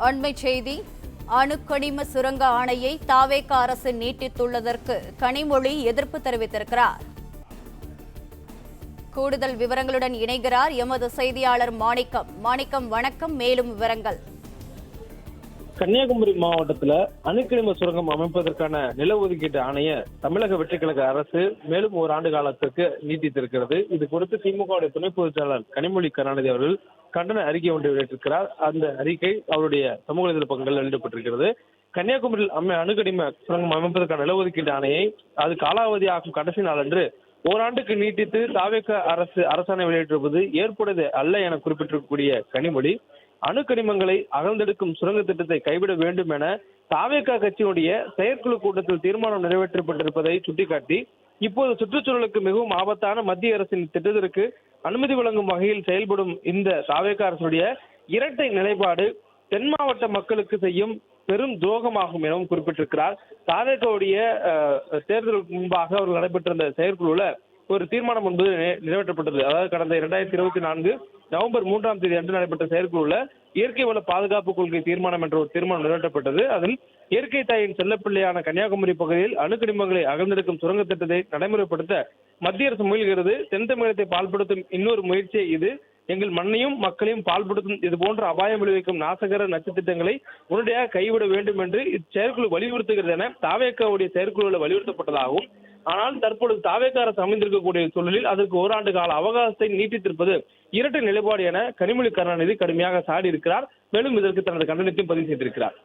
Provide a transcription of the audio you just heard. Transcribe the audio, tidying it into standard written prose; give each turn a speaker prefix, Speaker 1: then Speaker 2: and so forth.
Speaker 1: அண்மை செய்தி. அணுக்கனிம சுரங்க ஆணையை தாவேக அரசு நீட்டித்துள்ளதற்கு கனிமொழி எதிர்ப்பு தெரிவித்திருக்கிறார். கூடுதல் விவரங்களுடன் இணைகிறார் எமது செய்தியாளர் மாணிக்கம். மாணிக்கம், வணக்கம். மேலும் விவரங்கள்.
Speaker 2: கன்னியாகுமரி மாவட்டத்தில் அணுக்கனிம சுரங்கம் அமைப்பதற்கான நில ஒதுக்கீட்டு ஆணைய தமிழக வெற்றிக்கழக அரசு மேலும் ஓராண்டு காலத்திற்கு நீட்டித்திருக்கிறது. இது குறித்து திமுக துணை பொதுச் செயலாளர் கனிமொழி கருணாநிதி அவர்கள் கண்டன அறிக்கை ஒன்றை வெளியிட்டிருக்கிறார். அந்த அறிக்கை அவருடைய சமூக வலைதள பக்கங்களில் வெளியிடப்பட்டிருக்கிறது. கன்னியாகுமரியில் அணுக்கனிம சுரங்கம் அமைப்பதற்கான நில ஒதுக்கீட்டு ஆணையை அது காலாவதி ஆகும் கடைசி நாளன்று ஓராண்டுக்கு நீட்டித்து தாவேக அரசு அரசாணை வெளியிட்டிருப்பது ஏற்புடையது அல்ல என குறிப்பிட்டிருக்கக்கூடிய கனிமொழி, அணுக்கனிமங்களை அகழ்ந்தெடுக்கும் சுரங்க திட்டத்தை கைவிட வேண்டும் என தாவேக கட்சியினுடைய செயற்குழு கூட்டத்தில் தீர்மானம் நிறைவேற்றப்பட்டிருப்பதை சுட்டிக்காட்டி, இப்போது சுற்றுச்சூழலுக்கு மிகவும் ஆபத்தான மத்திய அரசின் திட்டத்திற்கு அனுமதி வழங்கும் வகையில் செயல்படும் இந்த தாவேக அரசுடைய இரட்டை நிலைப்பாடு தென் மாவட்ட மக்களுக்கு செய்யும் பெரும் துரோகமாகும் எனவும் குறிப்பிட்டிருக்கிறார். தாவேகவுடைய தேர்தலுக்கு முன்பாக அவர்கள் நடைபெற்றிருந்த செயற்குழுல ஒரு தீர்மானம் என்பது நிறைவேற்றப்பட்டது. அதாவது கடந்த 2024 நவம்பர் 3ஆம் தேதி அன்று நடைபெற்ற செயற்குழுல இயற்கை வள பாதுகாப்பு கொள்கை தீர்மானம் என்ற ஒரு தீர்மானம் நிறைவேற்றப்பட்டது. அதில் இயற்கை தாயின் செல்லப்பிள்ளையான கன்னியாகுமரி பகுதியில் அணுக்கனிமங்களை அகழ்ந்தெடுக்கும் சுரங்க திட்டத்தை நடைமுறைப்படுத்த மத்திய அரசு முயல்கிறது. தென் தமிழகத்தை பால்படுத்தும் இன்னொரு முயற்சியை இது. எங்கள் மண்ணையும் மக்களையும் பால்படுத்தும் இது போன்ற அபாயம் விளைவிக்கும் நாசகர நச்சு திட்டங்களை உடனடியாக கைவிட வேண்டும் என்று இச்செயற்குழு வலியுறுத்துகிறது என தாவேகவுடைய செயற்குழுவில் வலியுறுத்தப்பட்டதாகவும், ஆனால் தற்பொழுது தாவேக அரசு அமைந்திருக்கக்கூடிய சூழலில் அதற்கு ஓராண்டு கால அவகாசத்தை நீட்டித்திருப்பது இரட்டை நிலைப்பாடு என கனிமொழி கருணாநிதி கடுமையாக சாடி இருக்கிறார். மேலும் இதற்கு தனது கண்டனத்தையும் பதிவு செய்திருக்கிறார்.